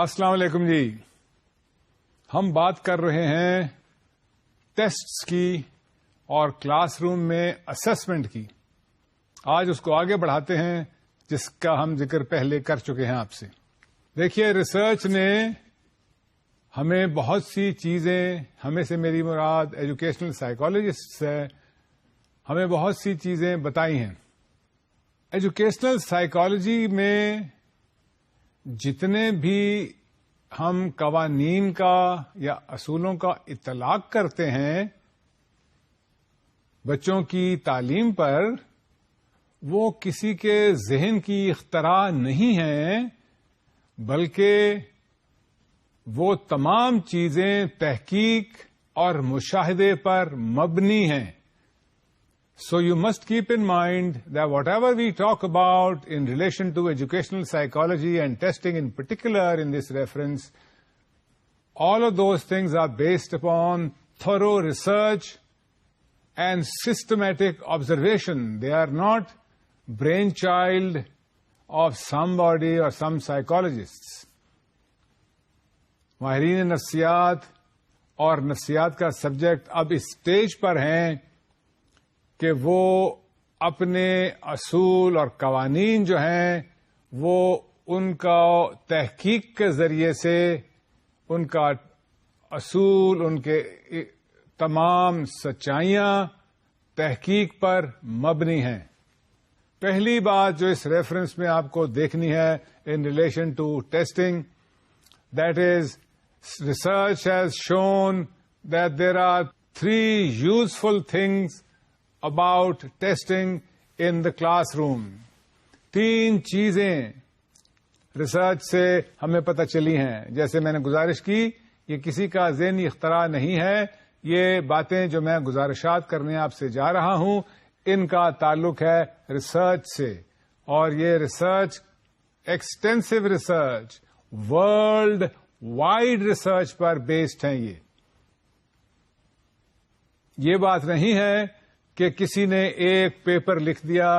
السلام علیکم جی. ہم بات کر رہے ہیں ٹیسٹس کی اور کلاس روم میں اسسمنٹ کی. آج اس کو آگے بڑھاتے ہیں جس کا ہم ذکر پہلے کر چکے ہیں آپ سے. دیکھیے، ریسرچ نے ہمیں بہت سی چیزیں، ہمیں سے میری مراد ایجوکیشنل سائیکالوجسٹ ہے، ہمیں بہت سی چیزیں بتائی ہیں. ایجوکیشنل سائیکالوجی میں جتنے بھی ہم قوانین کا یا اصولوں کا اطلاق کرتے ہیں بچوں کی تعلیم پر، وہ کسی کے ذہن کی اختراع نہیں ہیں، بلکہ وہ تمام چیزیں تحقیق اور مشاہدے پر مبنی ہیں. So you must keep in mind that whatever we talk about in relation to educational psychology and testing in particular in this reference, all of those things are based upon thorough research and systematic observation. They are not brainchild of somebody or some psychologists. ماہرین نفسیات اور نفسیات کا subject اب اس stage پر ہیں کہ وہ اپنے اصول اور قوانین جو ہیں وہ ان کا تحقیق کے ذریعے سے، ان کا اصول، ان کے تمام سچائیاں تحقیق پر مبنی ہیں. پہلی بات جو اس ریفرنس میں آپ کو دیکھنی ہے in relation to testing, that is research has shown that there are 3 useful things about testing in the classroom. 3 چیزیں ریسرچ سے ہمیں پتہ چلی ہیں. جیسے میں نے گزارش کی، یہ کسی کا ذہنی اختراع نہیں ہے. یہ باتیں جو میں گزارشات کرنے آپ سے جا رہا ہوں، ان کا تعلق ہے ریسرچ سے، اور یہ research extensive research, worldwide research پر بیسڈ ہیں. یہ بات نہیں ہے کہ کسی نے ایک پیپر لکھ دیا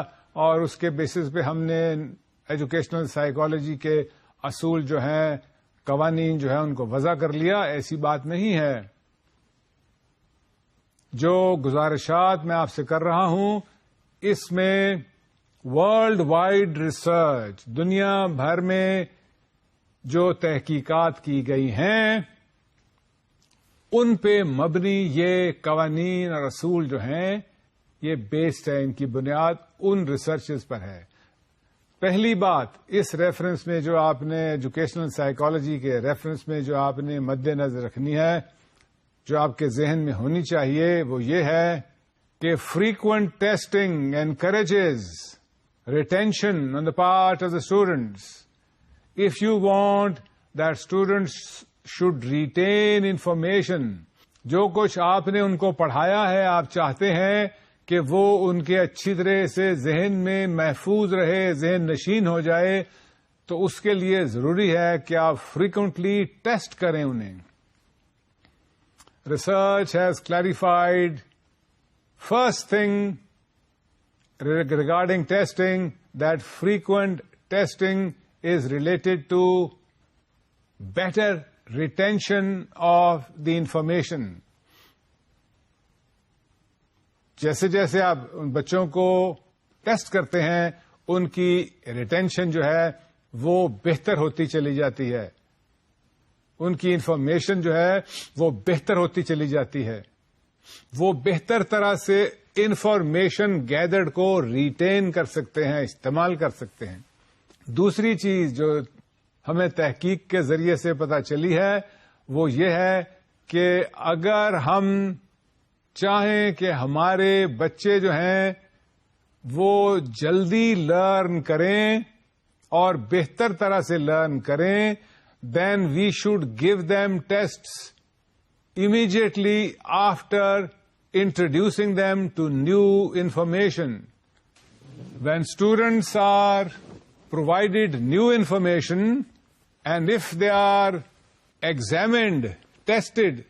اور اس کے بیسس پہ ہم نے ایجوکیشنل سائیکالوجی کے اصول جو ہیں، قوانین جو ہیں، ان کو وضع کر لیا. ایسی بات نہیں ہے. جو گزارشات میں آپ سے کر رہا ہوں، اس میں ورلڈ وائڈ ریسرچ، دنیا بھر میں جو تحقیقات کی گئی ہیں ان پہ مبنی یہ قوانین اور اصول جو ہیں، یہ بیسڈ ہے، ان کی بنیاد ان ریسرچز پر ہے. پہلی بات اس ریفرنس میں جو آپ نے ایجوکیشنل سائیکالوجی کے ریفرنس میں جو آپ نے مد نظر رکھنی ہے، جو آپ کے ذہن میں ہونی چاہیے، وہ یہ ہے کہ frequent testing encourages retention on the part of the students. If you want that students should retain information، جو کچھ آپ نے ان کو پڑھایا ہے، آپ چاہتے ہیں کہ وہ ان کے اچھی طرح سے ذہن میں محفوظ رہے، ذہن نشین ہو جائے، تو اس کے لیے ضروری ہے کہ آپ فریکوینٹلی ٹیسٹ کریں انہیں. Research has clarified first thing regarding testing that frequent testing is related to better retention of the information. جیسے جیسے آپ ان بچوں کو ٹیسٹ کرتے ہیں، ان کی ریٹینشن جو ہے وہ بہتر ہوتی چلی جاتی ہے، ان کی انفارمیشن جو ہے وہ بہتر ہوتی چلی جاتی ہے، وہ بہتر طرح سے انفارمیشن گیدرڈ کو ریٹین کر سکتے ہیں، استعمال کر سکتے ہیں. دوسری چیز جو ہمیں تحقیق کے ذریعے سے پتہ چلی ہے وہ یہ ہے کہ اگر ہم چاہیں کہ ہمارے بچے جو ہیں وہ جلدی لرن کریں اور بہتر طرح سے لرن کریں، then we should give them tests immediately after introducing them to new information. When students are provided new information, and if they are examined, tested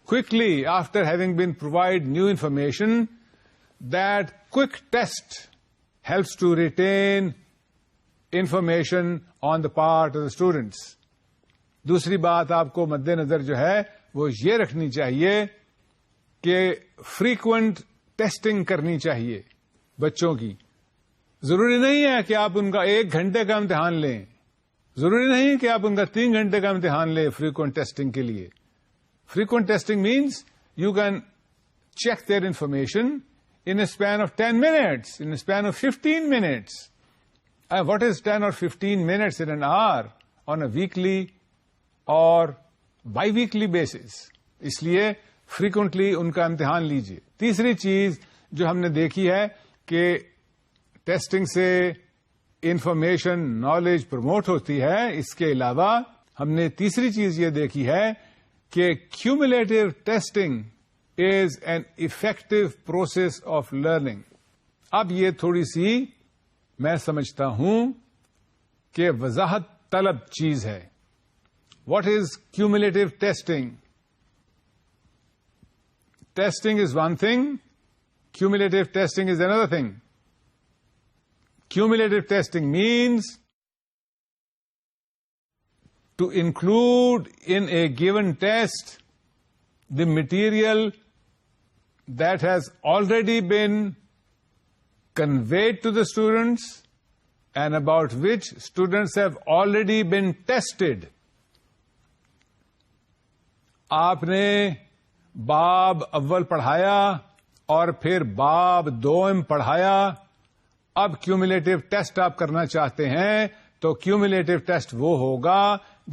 quickly after having been provided new information, that quick test helps to retain information on the part of the students. دوسری بات آپ کو مد نظر جو ہے وہ یہ رکھنی چاہیے کہ فریکوینٹ ٹیسٹنگ کرنی چاہیے بچوں کی. ضروری نہیں ہے کہ آپ ان کا 1 گھنٹے کا امتحان لیں. ضروری نہیں کہ آپ ان کا 3 گھنٹے کا امتحان لیں فریکوینٹ ٹیسٹنگ کے لیے. Frequent testing means you can check their information in a span of 10 minutes, in a span of 15 minutes. What is 10 or 15 minutes in an hour on a weekly or bi-weekly basis? اس لیے frequently ان کا امتحان لیجیے. تیسری چیز جو ہم نے دیکھی ہے کہ ٹیسٹنگ سے انفارمیشن نالج پروموٹ ہوتی ہے، اس کے علاوہ ہم نے تیسری چیز یہ دیکھی ہے کہ cumulative testing is an effective process of learning. اب یہ تھوڑی سی میں سمجھتا ہوں کہ وضاحت طلب چیز ہے. What is cumulative testing? Testing is one thing. Cumulative testing is another thing. Cumulative testing means to include in a given test the material that has already been conveyed to the students and about which students have already been tested. آپ نے باب اول پڑھایا اور پھر باب دوم پڑھایا. اب کیومولیٹو ٹیسٹ آپ کرنا چاہتے ہیں تو کیومولیٹو ٹیسٹ وہ ہوگا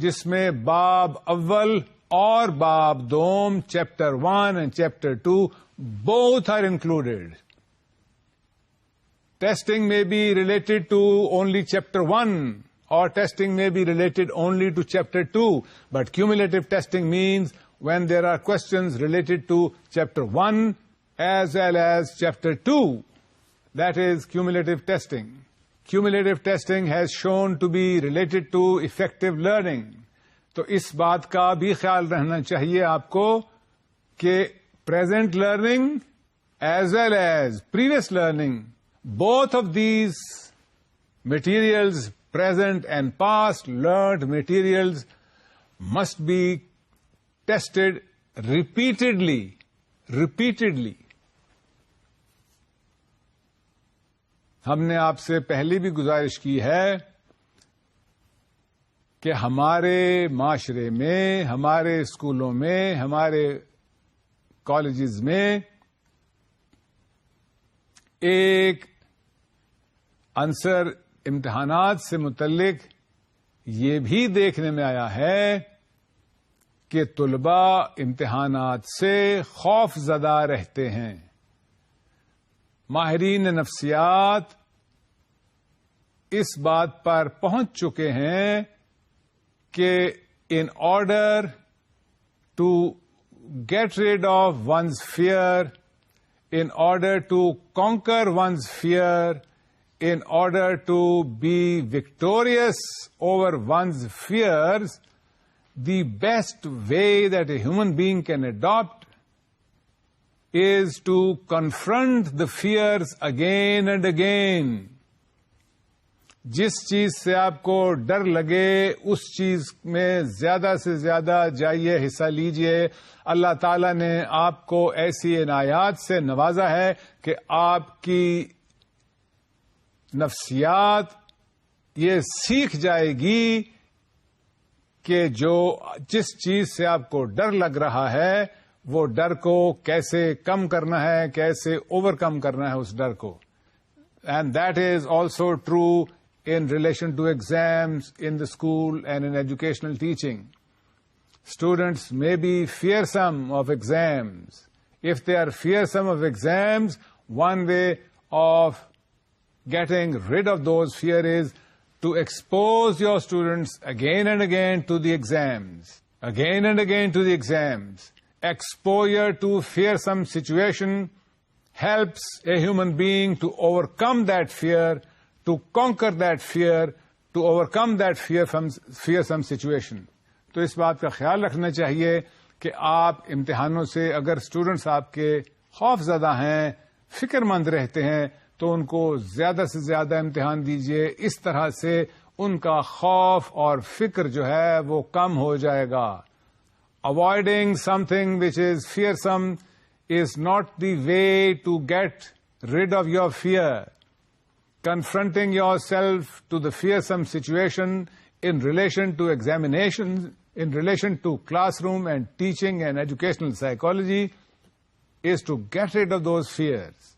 جس میں باب اول اور باب دوم chapter 1 and chapter 2 both are included. Testing may be related to only chapter 1 or testing may be related only to chapter 2, but cumulative testing means when there are questions related to chapter 1 as well as chapter 2. That is cumulative testing. Cumulative testing has shown to be related to effective learning. تو اس بات کا بھی خیال رہنا چاہیے آپ کو کہ present learning as well as previous learning, both of these materials, present and past learned materials, must be tested repeatedly. ہم نے آپ سے پہلے بھی گزارش کی ہے کہ ہمارے معاشرے میں، ہمارے اسکولوں میں، ہمارے کالجز میں ایک عنصر امتحانات سے متعلق یہ بھی دیکھنے میں آیا ہے کہ طلباء امتحانات سے خوف زدہ رہتے ہیں. ماہرین نفسیات اس بات پر پہنچ چکے ہیں کہ in order to get rid of one's fear, in order to conquer one's fear, in order to be victorious over one's fears, the best way that a human being can adopt is to confront the fears again and again. جس چیز سے آپ کو ڈر لگے اس چیز میں زیادہ سے زیادہ جائیے، حصہ لیجیے. اللہ تعالیٰ نے آپ کو ایسی عنایات سے نوازا ہے کہ آپ کی نفسیات یہ سیکھ جائے گی کہ جس چیز سے آپ کو ڈر لگ رہا ہے وہ ڈر کو کیسے کم کرنا ہے، کیسے اوور کم کرنا ہے اس ڈر کو. And that is also true in relation to exams in the school and in educational teaching. Students may be fearsome of exams. If they are fearsome of exams, one way of getting rid of those fear is to expose your students again and again to the exams. Again and again to the exams. Exposure to fearsome situation helps a human being to overcome that fear, to conquer that fear, to overcome that fearsome situation. تو اس بات کا خیال رکھنا چاہیے کہ آپ امتحانوں سے اگر اسٹوڈنٹس آپ کے خوف زدہ ہیں، فکر مند رہتے ہیں، تو ان کو زیادہ سے زیادہ امتحان دیجیے. اس طرح سے ان کا خوف اور فکر جو ہے وہ کم ہو جائے گا. Avoiding something which is fearsome is not the way to get rid of your fear. Confronting yourself to the fearsome situation in relation to examinations, in relation to classroom and teaching and educational psychology is to get rid of those fears.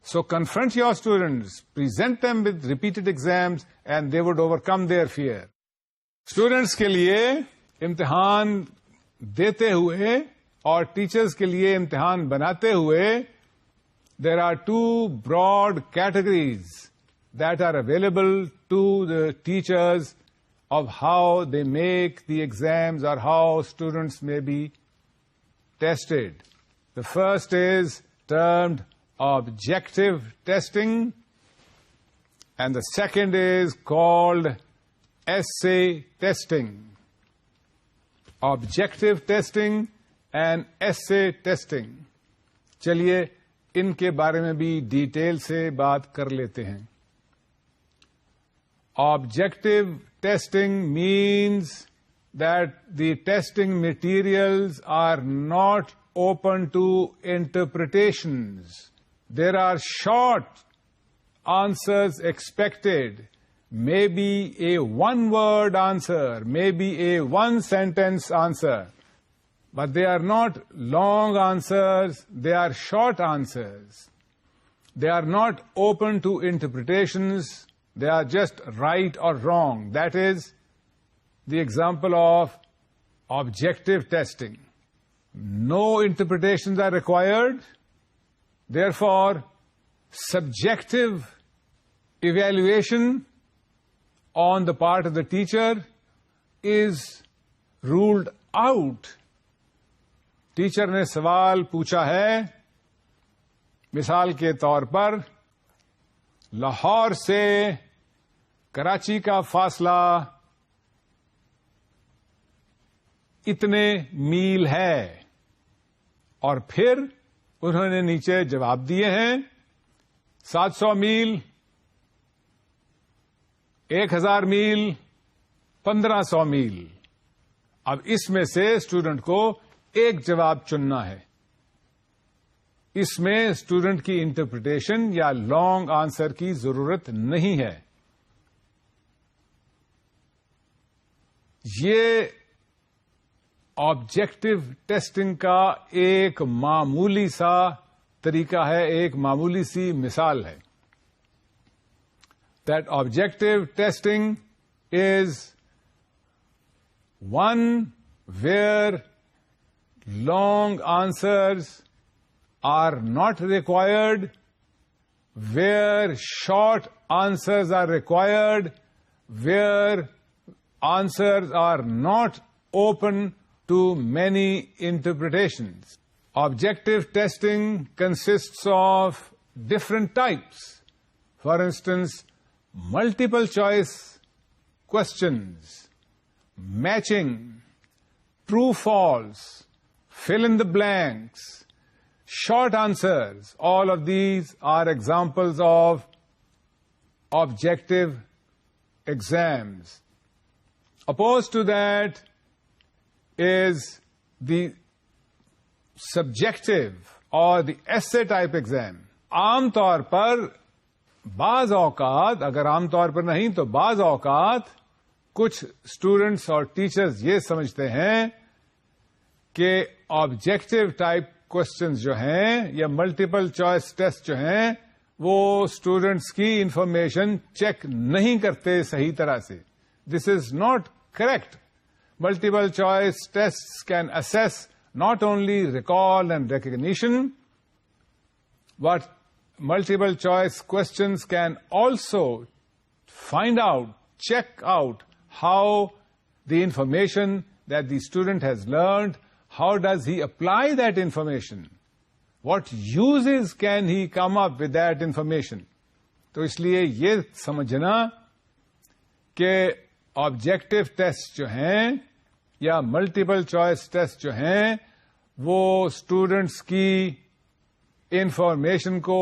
So confront your students, present them with repeated exams, and they would overcome their fear. Students کے لیے امتحان دیتے ہوئے اور teachers کے لیے امتحان بناتے ہوئے there are two broad categories that are available to the teachers of how they make the exams or how students may be tested. The first is termed objective testing, and the second is called essay testing. Objective testing and essay testing. چلیے ان کے بارے میں بھی detail سے بات کر لیتے ہیں. Objective testing means that the testing materials are not open to interpretations. There are short answers expected. Maybe a one-word answer, maybe a one-sentence answer. But they are not long answers, they are short answers. They are not open to interpretations, they are just right or wrong. That is the example of objective testing. No interpretations are required, therefore subjective evaluation on the part of the teacher is ruled out. Teacher نے سوال پوچھا ہے، مثال کے طور پر لاہور سے کراچی کا فاصلہ اتنے میل ہے، اور پھر انہوں نے نیچے جواب دیے ہیں 700 میل، 1000 میل، 1500 میل. اب اس میں سے اسٹوڈنٹ کو ایک جواب چننا ہے. اس میں اسٹوڈنٹ کی انٹرپریٹیشن یا لانگ آنسر کی ضرورت نہیں ہے. یہ آبجیکٹو ٹیسٹنگ کا ایک معمولی سا طریقہ ہے، ایک معمولی سی مثال ہے. That objective testing is one where long answers are not required, where short answers are required, where answers are not open to many interpretations. Objective testing consists of different types. For instance, multiple choice questions, matching, true false, fill in the blanks, short answers. All of these are examples of objective exams. Opposed to that is the subjective or the essay type exam. عام طور پر بعض اوقات، اگر عام طور پر نہیں تو بعض اوقات کچھ اسٹوڈینٹس اور ٹیچرز یہ سمجھتے ہیں کہ آبجیکٹو ٹائپ کوشچنز جو ہیں یا ملٹیپل چوائس ٹیسٹ جو ہیں وہ اسٹوڈینٹس کی انفارمیشن چیک نہیں کرتے صحیح طرح سے. This is not correct. Multiple choice test can assess not only recall and recognition, but multiple choice questions can also find out, check out how the information that the student has learned, how does he apply that information, what uses can he come up with that information. تو اس لیے یہ سمجھنا کہ objective test جو ہیں یا multiple choice test جو ہیں وہ اسٹوڈینٹس کی انفارمیشن کو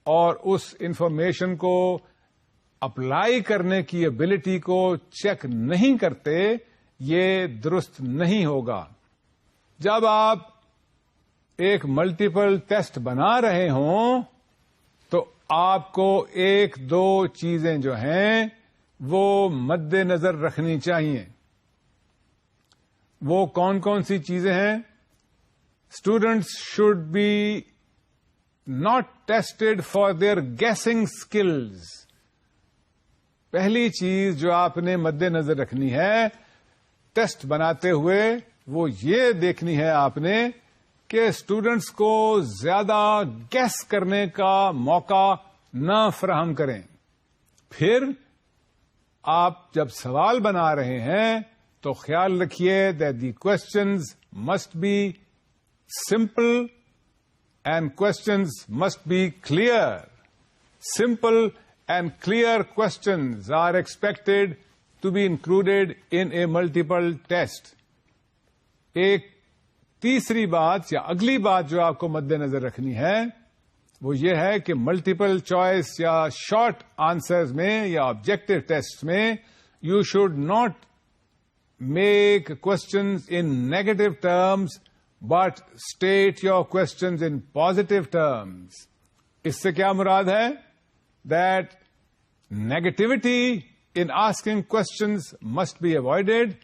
اور اس انفارمیشن کو اپلائی کرنے کی ایبلٹی کو چیک نہیں کرتے، یہ درست نہیں ہوگا. جب آپ ایک ملٹیپل ٹیسٹ بنا رہے ہوں تو آپ کو ایک دو چیزیں جو ہیں وہ مد نظر رکھنی چاہیے. وہ کون کون سی چیزیں ہیں؟ Students should be not tested for their guessing skills. پہلی چیز جو آپ نے مد نظر رکھنی ہے ٹیسٹ بناتے ہوئے وہ یہ دیکھنی ہے آپ نے کہ اسٹوڈنٹس کو زیادہ گیس کرنے کا موقع نہ فراہم کریں. پھر آپ جب سوال بنا رہے ہیں تو خیال رکھیے that the questions must be simple and questions must be clear. Simple and clear questions are expected to be included in a multiple test. ایک تیسری بات یا اگلی بات جو آپ کو مد نظر رکھنی ہے وہ یہ ہے کہ ملٹیپل چوائس یا شارٹ آنسرز میں یا آبجیکٹو ٹیسٹ میں you should not make questions in negative terms but state your questions in positive terms. اس سے کیا مراد ہے؟ That negativity in asking questions must be avoided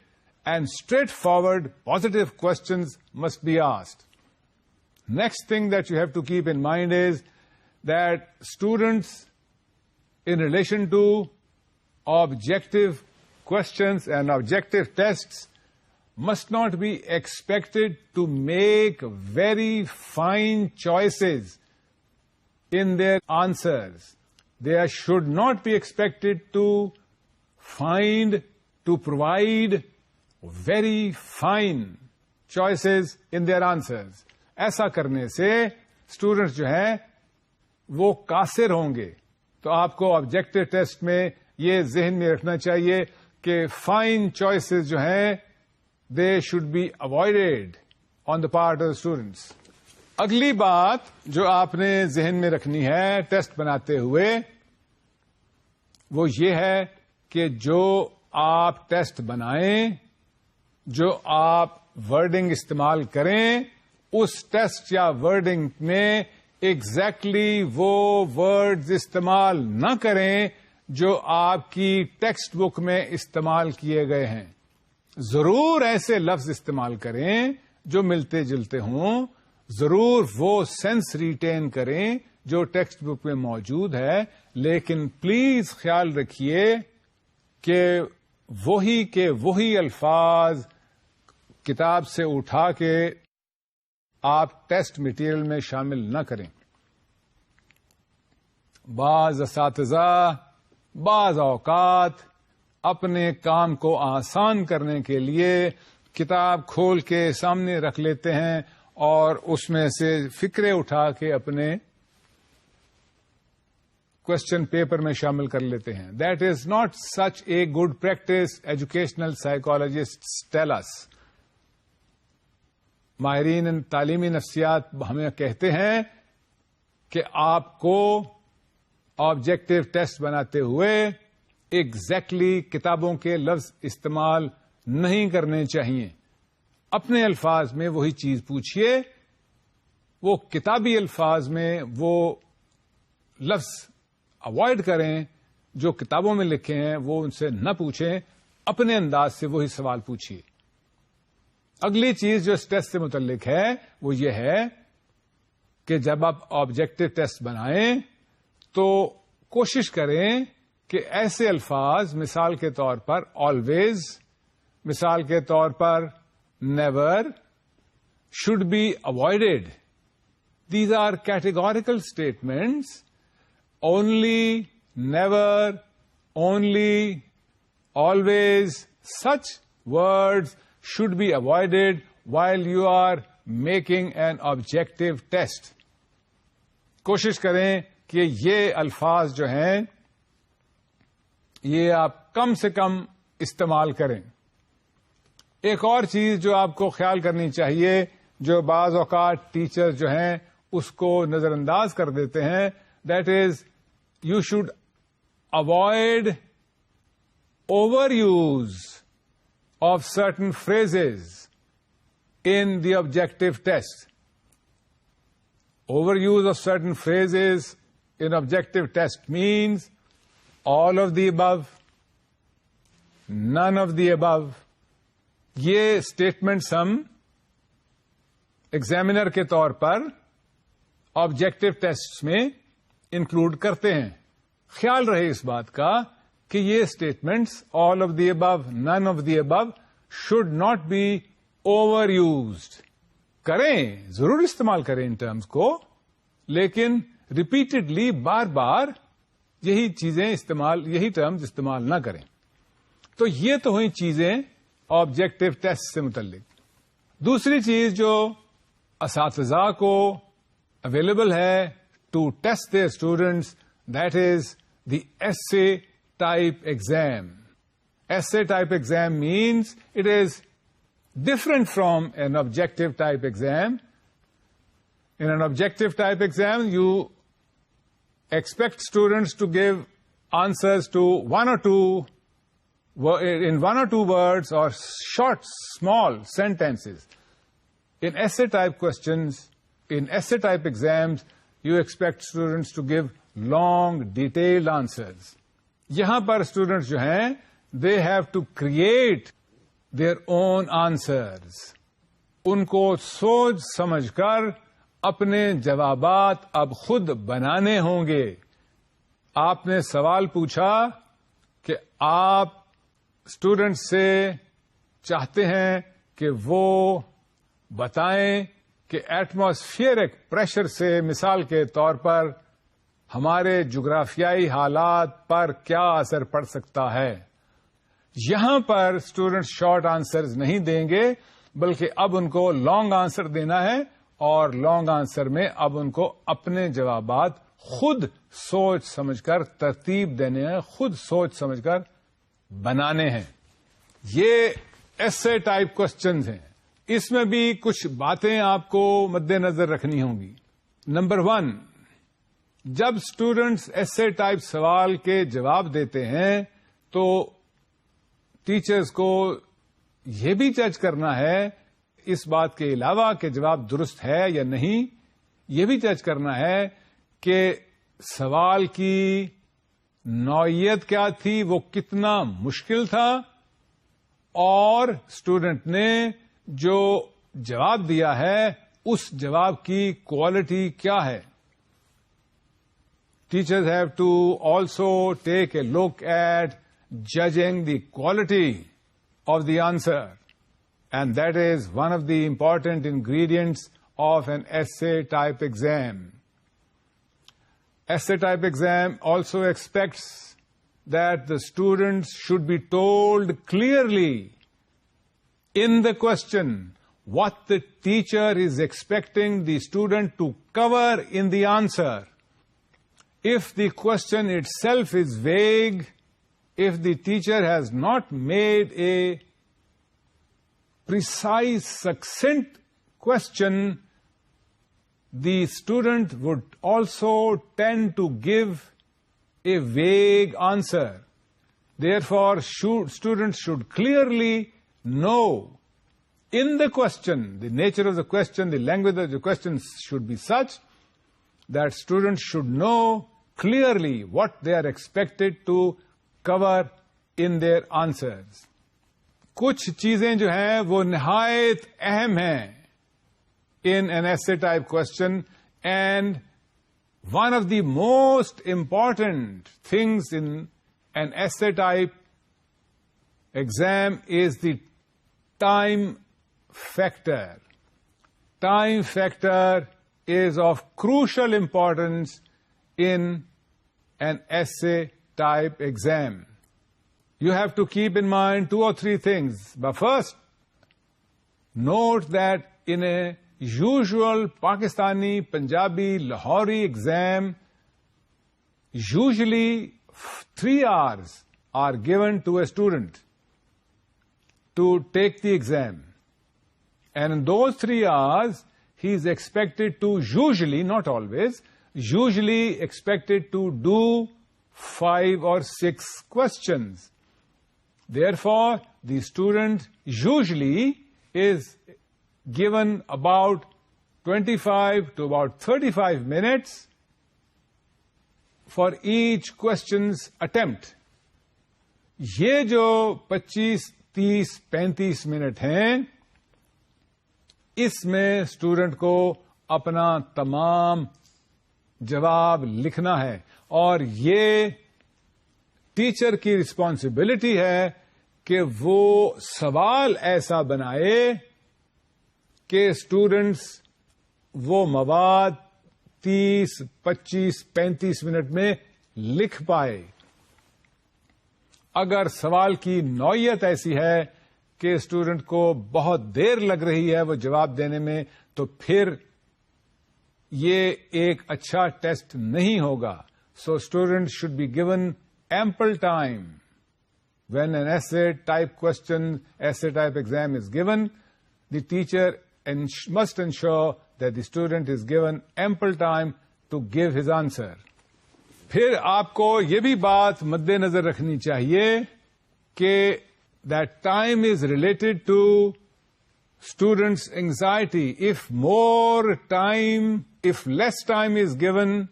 and straightforward positive questions must be asked. Next thing that you have to keep in mind is that students in relation to objective questions and objective tests must not be expected to make very fine choices in their answers. They should not be expected to provide very fine choices in their answers. ایسا کرنے سے students جو ہیں وہ قاصر ہوں گے. تو آپ کو آبجیکٹو ٹیسٹ میں یہ ذہن میں رکھنا چاہیے کہ فائن چوائسز جو ہیں they should be avoided on the part of the students. اگلی بات جو آپ نے ذہن میں رکھنی ہے ٹیسٹ بناتے ہوئے وہ یہ ہے کہ جو آپ ٹیسٹ بنائیں، جو آپ ورڈنگ استعمال کریں، اس ٹیسٹ یا ورڈنگ میں ایگزیکٹلی وہ ورڈز استعمال نہ کریں جو آپ کی ٹیکسٹ بک میں استعمال کیے گئے ہیں. ضرور ایسے لفظ استعمال کریں جو ملتے جلتے ہوں، ضرور وہ سینس ریٹین کریں جو ٹیکسٹ بک میں موجود ہے، لیکن پلیز خیال رکھیے کہ وہی الفاظ کتاب سے اٹھا کے آپ ٹیسٹ مٹیریل میں شامل نہ کریں. بعض اساتذہ بعض اوقات اپنے کام کو آسان کرنے کے لیے کتاب کھول کے سامنے رکھ لیتے ہیں اور اس میں سے فکرے اٹھا کے اپنے کوشچن پیپر میں شامل کر لیتے ہیں. That is not such a good practice. Educational psychologist tell us. ماہرین تعلیمی نفسیات ہمیں کہتے ہیں کہ آپ کو آبجیکٹو ٹیسٹ بناتے ہوئے ایگزیکٹلی کتابوں کے لفظ استعمال نہیں کرنے چاہیے. اپنے الفاظ میں وہی چیز پوچھیے، وہ کتابی الفاظ میں وہ لفظ اوائڈ کریں جو کتابوں میں لکھے ہیں، وہ ان سے نہ پوچھیں، اپنے انداز سے وہی سوال پوچھیے. اگلی چیز جو اس ٹیسٹ سے متعلق ہے وہ یہ ہے کہ جب آپ آبجیکٹو ٹیسٹ بنائیں تو کوشش کریں کہ ایسے الفاظ مثال کے طور پر آلویز، مثال کے طور پر never should be avoided. These are categorical statements. Only, never, only, always, such words should be avoided while you are making an objective test. کوشش کریں کہ یہ الفاظ جو ہیں یہ آپ کم سے کم استعمال کریں. ایک اور چیز جو آپ کو خیال کرنی چاہیے، جو بعض اوقات ٹیچر جو ہیں اس کو نظر انداز کر دیتے ہیں، that is you should avoid overuse of certain phrases in the objective test. Overuse of certain phrases in objective test means all of the above, none of the above. یہ اسٹیٹمنٹس ہم ایگزامینر کے طور پر objective test میں include کرتے ہیں. خیال رہے اس بات کا کہ یہ statements all of the above, none of the above should not be over used. کریں, ضرور استعمال کریں ان ٹرمز کو, لیکن ریپیٹڈلی بار بار یہی ٹرمز استعمال نہ کریں. تو یہ تو ہوئی چیزیں آبجیکٹو ٹیسٹ سے متعلق. دوسری چیز جو اساتذہ کو اویلیبل ہے to test their students, that is the essay type exam. Essay type exam means it is different from an objective type exam. In an objective type exam, you expect students to give answers to one or two words or short, small sentences. In essay type questions, in essay type exams, you expect students to give long, detailed answers. یہاں پر students جو ہیں they have to create their own answers. ان کو سوچ سمجھ کر اپنے جوابات اب خود بنانے ہوں گے. آپ نے سوال پوچھا کہ آپ اسٹوڈنٹ سے چاہتے ہیں کہ وہ بتائیں کہ ایٹماسفیئرک پریشر سے مثال کے طور پر ہمارے جغرافیائی حالات پر کیا اثر پڑ سکتا ہے. یہاں پر اسٹوڈنٹ شارٹ آنسرز نہیں دیں گے, بلکہ اب ان کو لانگ آنسر دینا ہے, اور لانگ آنسر میں اب ان کو اپنے جوابات خود سوچ سمجھ کر ترتیب دینے ہیں, خود سوچ سمجھ کر بنانے ہیں. یہ ایسے ٹائپ کوسچنز ہیں. اس میں بھی کچھ باتیں آپ کو مد نظر رکھنی ہوں گی. نمبر 1, جب اسٹوڈنٹس ایسے ٹائپ سوال کے جواب دیتے ہیں تو ٹیچرز کو یہ بھی جج کرنا ہے, اس بات کے علاوہ کہ جواب درست ہے یا نہیں, یہ بھی جج کرنا ہے کہ سوال کی نوعیت کیا تھی, وہ کتنا مشکل تھا, اور اسٹوڈنٹ نے جو جواب دیا ہے اس جواب کی کوالٹی کیا ہے. Teachers have to also take a look at judging the quality of the answer, and that is one of the important ingredients of an essay type exam. Essay type exam also expects that the students should be told clearly in the question what the teacher is expecting the student to cover in the answer. If the question itself is vague, if the teacher has not made a precise, succinct question, the student would also tend to give a vague answer. Therefore, students should clearly know in the question, the nature of the question, the language of the question should be such that students should know clearly what they are expected to cover in their answers. کچھ چیزیں جو ہیں وہ نہایت اہم ہیں in an essay type question, and one of the most important things in an essay type exam is the time factor. Time factor is of crucial importance in an essay type exam. You have to keep in mind 2 or 3 things. But first, note that in a usual Pakistani, Punjabi, Lahori exam, usually 3 hours are given to a student to take the exam. And in those 3 hours, he is expected to usually, not always, usually expected to do 5 or 6 questions. Therefore, the student usually is given about 25 to about 35 minutes for each question's attempt. یہ جو 25, 30, 35 minute ہیں، اس میں student کو اپنا تمام جواب لکھنا ہے، اور یہ ٹیچر کی رسپانسبلٹی ہے کہ وہ سوال ایسا بنائے کہ اسٹوڈنٹس وہ مواد 30, 25, 35 منٹ میں لکھ پائے. اگر سوال کی نوعیت ایسی ہے کہ اسٹوڈنٹ کو بہت دیر لگ رہی ہے وہ جواب دینے میں، تو پھر یہ ایک اچھا ٹیسٹ نہیں ہوگا. So student should be given ample time. When an ایسے ٹائپ کوشچن، ایسے type exam is given, the teacher must ensure that the student is given ample time to give his answer. پھر آپ کو یہ بھی بات مد نظر رکھنی چاہیے کہ that time is related to students' anxiety. If less time is given,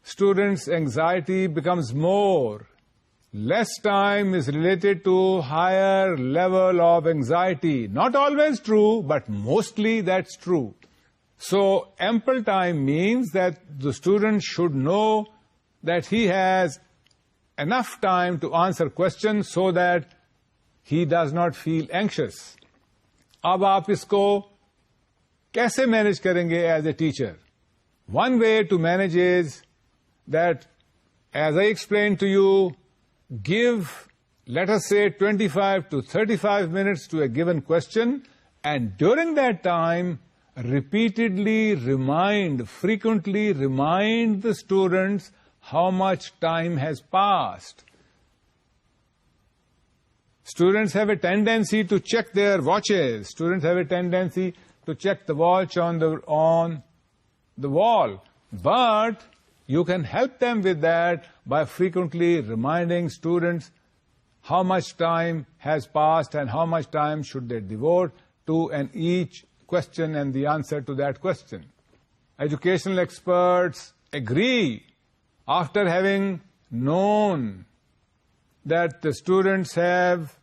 students' anxiety becomes more. Less time is related to higher level of anxiety. Not always true, but mostly that's true. So ample time means that the student should know that he has enough time to answer questions so that he does not feel anxious. اب آپ اس کو کیسے manage کریں گے as a teacher? One way to manage is that, as I explained to you, give, let us say, 25 to 35 minutes to a given question, and during that time, repeatedly frequently remind the students how much time has passed. Students have a tendency to check their watches. Students have a tendency to check the watch on the wall. But you can help them with that by frequently reminding students how much time has passed and how much time should they devote to each question and the answer to that question. Educational experts agree, after having known that the students have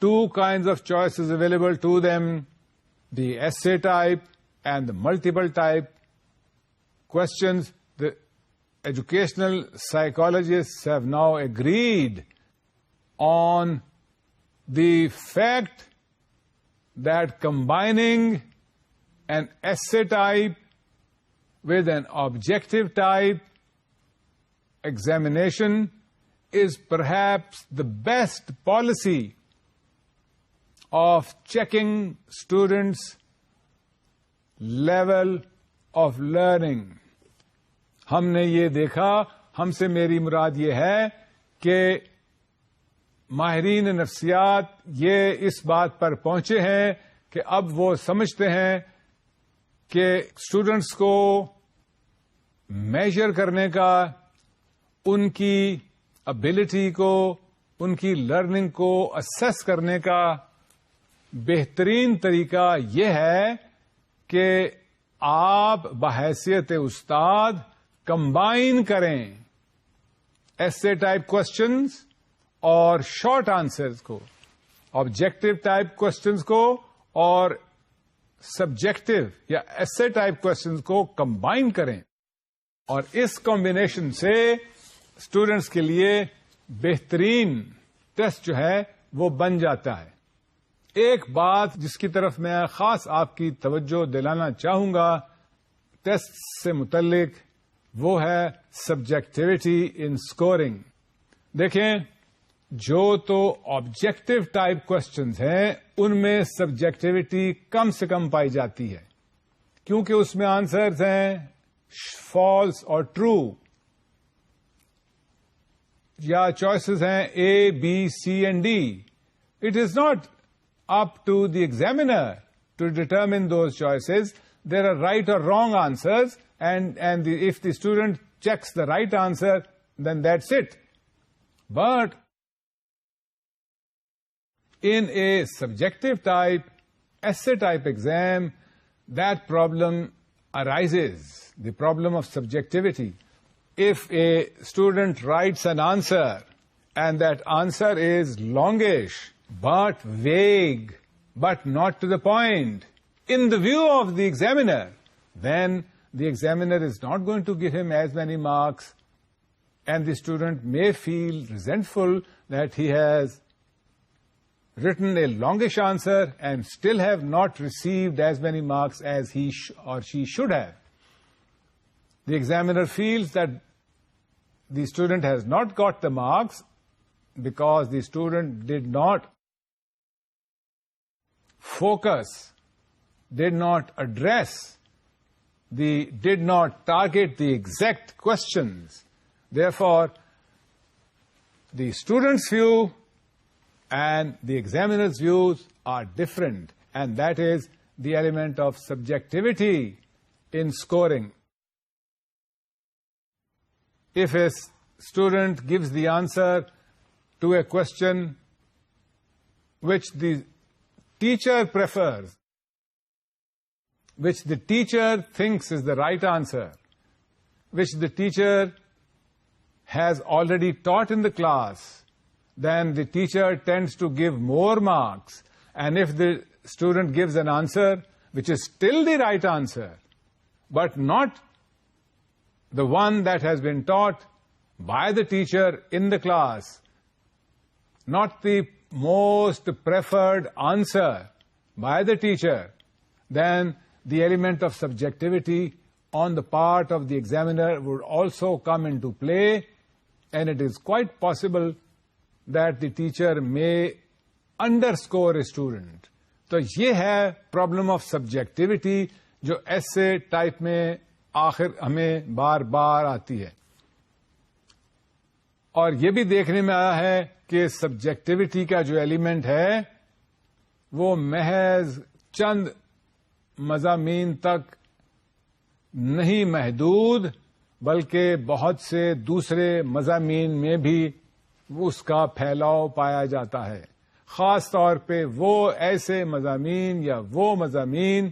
two kinds of choices available to them, the essay type and the multiple type questions, the educational psychologists have now agreed on the fact that combining an essay type with an objective type examination is perhaps the best policy of checking students' level of learning. ہم نے یہ دیکھا، ہم سے میری مراد یہ ہے کہ ماہرین نفسیات یہ اس بات پر پہنچے ہیں کہ اب وہ سمجھتے ہیں کہ اسٹوڈنٹس کو میجر کرنے کا، ان کی ابیلٹی کو، ان کی لرننگ کو اسیس کرنے کا بہترین طریقہ یہ ہے کہ آپ بحیثیت استاد کمبائن کریں ایسے ٹائپ کوشچنز اور شارٹ آنسرز کو، آبجیکٹو ٹائپ کوشچنز کو اور سبجیکٹو یا ایسے ٹائپ کوشچنز کو کمبائن کریں، اور اس کمبینیشن سے اسٹوڈینٹس کے لیے بہترین ٹیسٹ جو ہے وہ بن جاتا ہے. ایک بات جس کی طرف میں خاص آپ کی توجہ دلانا چاہوں گا ٹیسٹ سے متعلق، وہ ہے سبجیکٹیوٹی ان اسکورنگ. دیکھیں، جو تو آبجیکٹو ٹائپ کوشچنز ہیں ان میں سبجیکٹیوٹی کم سے کم پائی جاتی ہے، کیونکہ اس میں آنسرز ہیں فالس اور ٹرو، یا چوائسز ہیں A B C and D. It is not up to the examiner to determine those choices. There are right or wrong answers, and if the student checks the right answer, then that's it. But in a subjective type, essay type exam, that problem arises, the problem of subjectivity. If a student writes an answer and that answer is longish, but vague, but not to the point, in the view of the examiner, then the examiner is not going to give him as many marks, and the student may feel resentful that he has written a longish answer and still have not received as many marks as he or she should have. The examiner feels that the student has not got the marks because the student did not focus, did not address, did not target the exact questions. Therefore, the student's view and the examiner's views are different, and that is the element of subjectivity in scoring. If a student gives the answer to a question which the teacher prefers, which the teacher thinks is the right answer, which the teacher has already taught in the class, then the teacher tends to give more marks. And if the student gives an answer which is still the right answer, but not the one that has been taught by the teacher in the class, not the most preferred answer by the teacher, then the element of subjectivity on the part of the examiner would also come into play, and it is quite possible that the teacher may underscore a student. تو یہ ہے problem of subjectivity جو ایسے type میں آخر ہمیں بار بار آتی ہے. اور یہ بھی دیکھنے میں آیا ہے کہ سبجیکٹیوٹی کا جو ایلیمنٹ ہے وہ محض چند مضامین تک نہیں محدود، بلکہ بہت سے دوسرے مضامین میں بھی اس کا پھیلاؤ پایا جاتا ہے. خاص طور پہ وہ ایسے مضامین یا وہ مضامین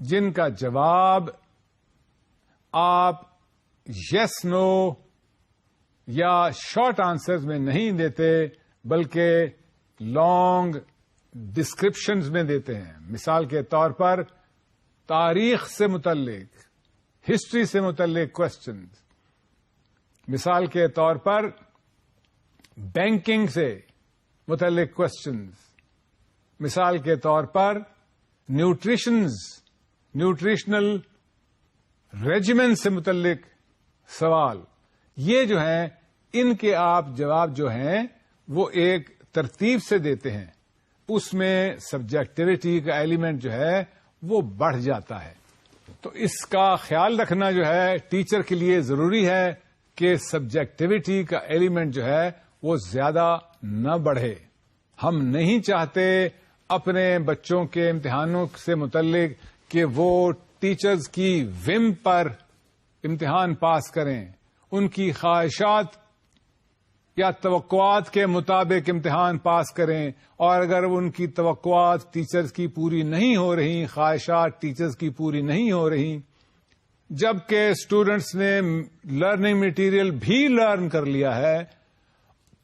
جن کا جواب آپ یس نو یا شارٹ آنسرز میں نہیں دیتے بلکہ لانگ ڈسکرپشنز میں دیتے ہیں. مثال کے طور پر تاریخ سے متعلق، ہسٹری سے متعلق کوشچنز، مثال کے طور پر بینکنگ سے متعلق کوشچنز، مثال کے طور پر نیوٹریشنل ریجیمن سے متعلق سوال. یہ جو ہیں ان کے آپ جواب جو ہیں وہ ایک ترتیب سے دیتے ہیں، اس میں سبجیکٹیوٹی کا ایلیمنٹ جو ہے وہ بڑھ جاتا ہے. تو اس کا خیال رکھنا جو ہے ٹیچر کے لیے ضروری ہے کہ سبجیکٹیوٹی کا ایلیمنٹ جو ہے وہ زیادہ نہ بڑھے. ہم نہیں چاہتے اپنے بچوں کے امتحانوں سے متعلق کہ وہ ٹیچرز کی وم پر امتحان پاس کریں، ان کی خواہشات یا توقعات کے مطابق امتحان پاس کریں، اور اگر ان کی توقعات ٹیچرز کی پوری نہیں ہو رہی، خواہشات ٹیچرز کی پوری نہیں ہو رہی، جبکہ اسٹوڈنٹس نے لرننگ مٹیریل بھی لرن کر لیا ہے،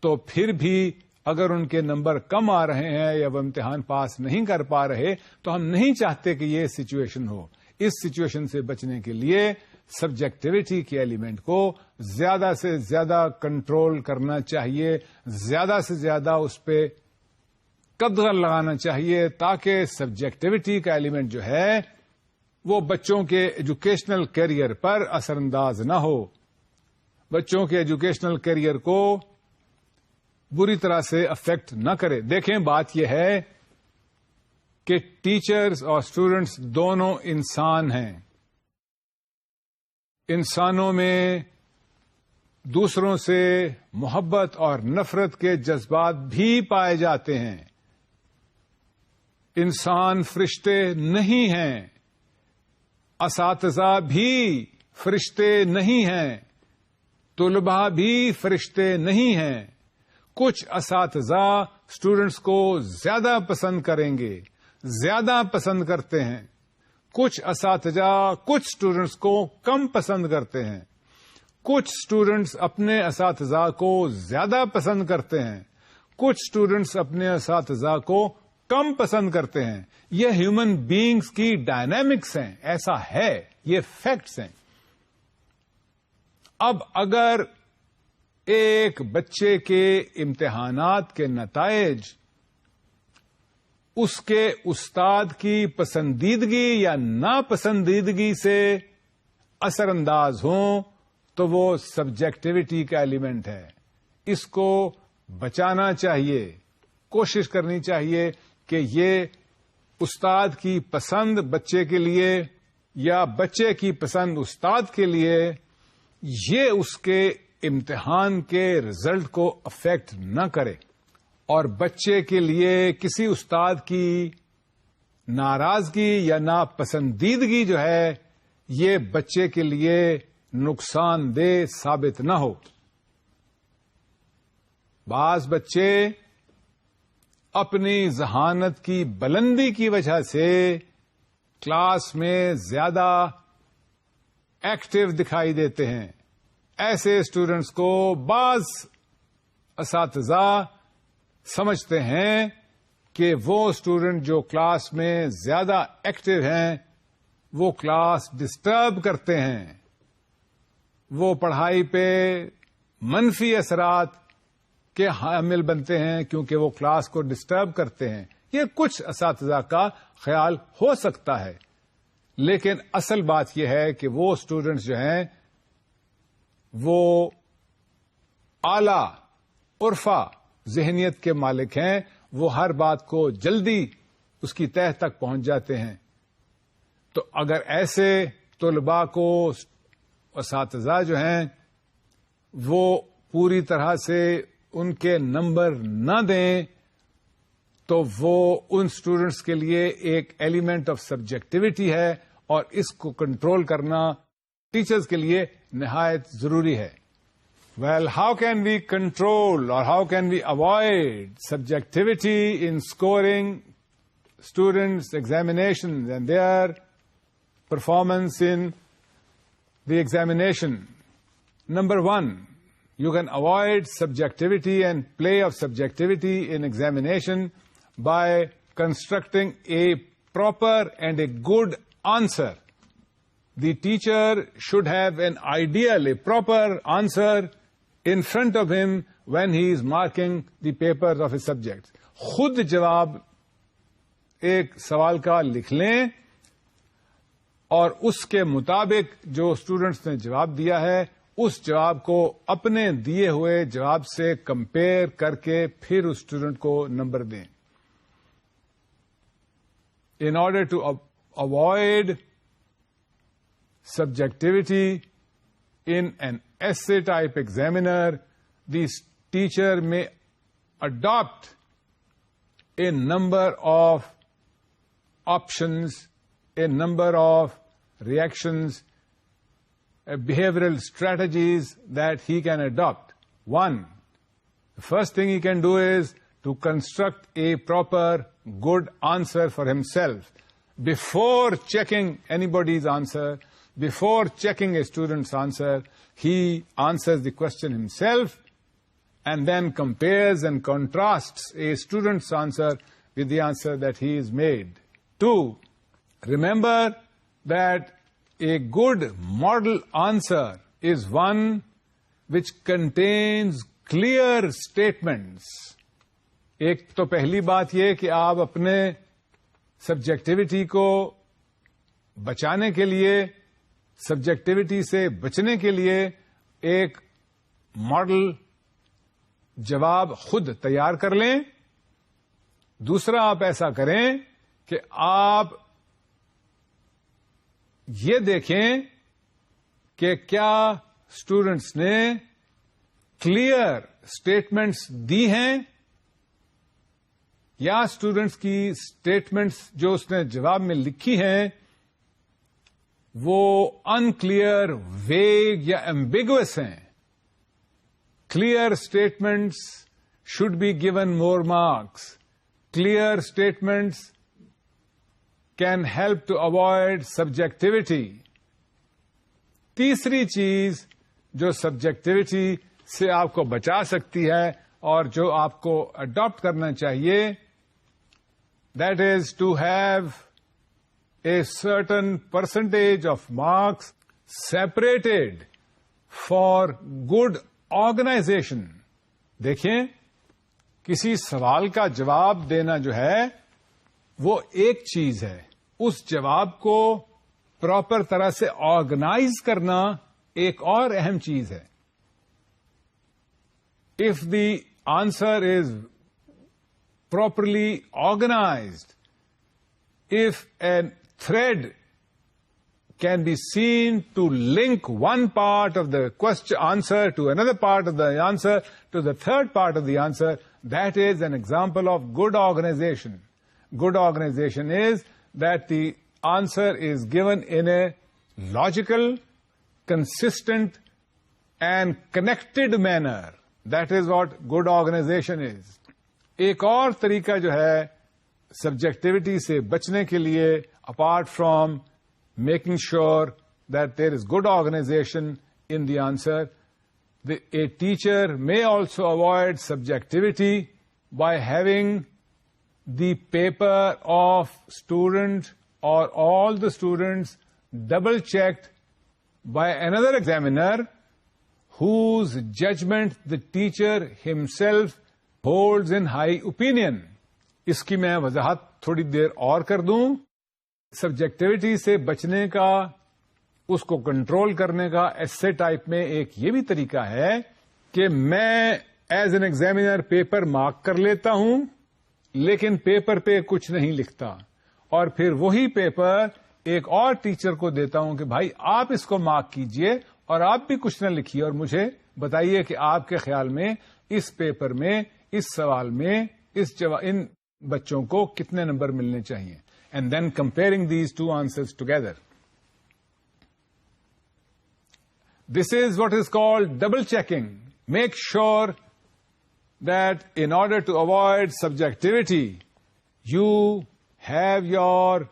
تو پھر بھی اگر ان کے نمبر کم آ رہے ہیں یا وہ امتحان پاس نہیں کر پا رہے، تو ہم نہیں چاہتے کہ یہ سچویشن ہو. اس سچویشن سے بچنے کے لیے سبجیکٹیوٹی کے ایلیمنٹ کو زیادہ سے زیادہ کنٹرول کرنا چاہیے، زیادہ سے زیادہ اس پہ قدغن لگانا چاہیے، تاکہ سبجیکٹیوٹی کا ایلیمنٹ جو ہے وہ بچوں کے ایجوکیشنل کیریئر پر اثر انداز نہ ہو، بچوں کے ایجوکیشنل کیریئر کو بری طرح سے افیکٹ نہ کرے. دیکھیں بات یہ ہے کہ ٹیچرز اور اسٹوڈنٹس دونوں انسان ہیں. انسانوں میں دوسروں سے محبت اور نفرت کے جذبات بھی پائے جاتے ہیں. انسان فرشتے نہیں ہیں، اساتذہ بھی فرشتے نہیں ہیں، طلباء بھی فرشتے نہیں ہیں. کچھ اساتذہ اسٹوڈنٹس کو زیادہ پسند کریں گے، زیادہ پسند کرتے ہیں. کچھ اساتذہ کچھ اسٹوڈنٹس کو کم پسند کرتے ہیں. کچھ اسٹوڈنٹس اپنے اساتذہ کو زیادہ پسند کرتے ہیں، کچھ اسٹوڈنٹس اپنے اساتذہ کو کم پسند کرتے ہیں. یہ ہیومن بینگز کی ڈائنامکس ہیں، ایسا ہے، یہ فیکٹس ہیں. اب اگر ایک بچے کے امتحانات کے نتائج اس کے استاد کی پسندیدگی یا ناپسندیدگی سے اثر انداز ہوں تو وہ سبجیکٹیوٹی کا ایلیمنٹ ہے. اس کو بچانا چاہیے، کوشش کرنی چاہیے کہ یہ استاد کی پسند بچے کے لیے یا بچے کی پسند استاد کے لیے یہ اس کے امتحان کے رزلٹ کو افیکٹ نہ کرے، اور بچے کے لیے کسی استاد کی ناراضگی یا ناپسندیدگی جو ہے یہ بچے کے لیے نقصان دہ ثابت نہ ہو. بعض بچے اپنی ذہانت کی بلندی کی وجہ سے کلاس میں زیادہ ایکٹیو دکھائی دیتے ہیں. ایسے اسٹوڈنٹس کو بعض اساتذہ سمجھتے ہیں کہ وہ اسٹوڈنٹ جو کلاس میں زیادہ ایکٹیو ہیں وہ کلاس ڈسٹرب کرتے ہیں، وہ پڑھائی پہ منفی اثرات کے حامل بنتے ہیں کیونکہ وہ کلاس کو ڈسٹرب کرتے ہیں. یہ کچھ اساتذہ کا خیال ہو سکتا ہے، لیکن اصل بات یہ ہے کہ وہ اسٹوڈنٹس جو ہیں وہ اعلی عرفہ ذہنیت کے مالک ہیں، وہ ہر بات کو جلدی اس کی تہہ تک پہنچ جاتے ہیں. تو اگر ایسے طلباء کو اساتذہ جو ہیں وہ پوری طرح سے ان کے نمبر نہ دیں تو وہ ان اسٹوڈنٹس کے لیے ایک ایلیمنٹ آف سبجیکٹیوٹی ہے، اور اس کو کنٹرول کرنا ٹیچرز کے لیے نہایت ضروری ہے. Well, how can we control or how can we avoid subjectivity in scoring students' examinations and their performance in the examination? Number one, you can avoid subjectivity and play of subjectivity in examination by constructing a proper and a good answer. The teacher should have an ideal, a proper answer in front of him when he is marking the papers of his subjects. خود جواب ایک سوال کا لکھ لیں اور اس کے مطابق جو اسٹوڈنٹس نے جواب دیا ہے اس جواب کو اپنے دیے ہوئے جواب سے کمپیئر کر کے پھر اس اسٹوڈنٹ کو نمبر دیں. In order to avoid subjectivity in an essay type examiner, the teacher may adopt a number of options, a number of reactions, behavioral strategies that he can adopt. One, the first thing he can do is to construct a proper, good answer for himself. Before checking anybody's answer, before checking a student's answer, he answers the question himself and then compares and contrasts a student's answer with the answer that he has made. Two, remember that a good model answer is one which contains clear statements. ایک تو پہلی بات یہ کہ آپ اپنے subjectivity کو بچانے کے لیے، سبجیکٹیوٹی سے بچنے کے لیے ایک ماڈل جواب خود تیار کر لیں. دوسرا، آپ ایسا کریں کہ آپ یہ دیکھیں کہ کیا اسٹوڈنٹس نے کلیئر اسٹیٹمنٹس دی ہیں یا اسٹوڈنٹس کی اسٹیٹمنٹس جو اس نے جواب میں لکھی ہیں وہ انکلیئر، ویگ یا ایمبیگوس ہیں. Clear statements should be given more marks. Clear statements can help to avoid subjectivity. تیسری چیز جو سبجیکٹیوٹی سے آپ کو بچا سکتی ہے اور جو آپ کو اڈاپٹ کرنا چاہیے, that is to have a certain percentage of marks separated for good organization. دیکھیں, کسی سوال کا جواب دینا جو ہے وہ ایک چیز ہے, اس جواب کو پراپر طرح سے آرگنائز کرنا ایک اور اہم چیز ہے. If the answer is properly organized, if a thread can be seen to link one part of the question answer to another part of the answer to the third part of the answer, that is an example of good organization. Good organization is that the answer is given in a logical, consistent, and connected manner. That is what good organization is. ایک اور طریقہ جو ہے subjectivity سے بچنے کے لیے, apart from making sure that there is good organization in the answer, a teacher may also avoid subjectivity by having the paper of student or all the students double checked by another examiner whose judgment the teacher himself holds in high opinion. اس کی میں وضاحت تھوڑی دیر اور کر دوں. Subjectivity سے بچنے کا, اس کو کنٹرول کرنے کا ایسے ٹائپ میں ایک یہ بھی طریقہ ہے کہ میں as an examiner paper mark کر لیتا ہوں, لیکن پیپر پہ کچھ نہیں لکھتا, اور پھر وہی پیپر ایک اور ٹیچر کو دیتا ہوں کہ بھائی آپ اس کو مارک کیجئے اور آپ بھی کچھ نہ لکھیے اور مجھے بتائیے کہ آپ کے خیال میں اس پیپر میں, اس سوال میں, ان بچوں کو کتنے نمبر ملنے چاہیے. And then comparing these two answers together. This is what is called double checking. Make sure that in order to avoid subjectivity, you have your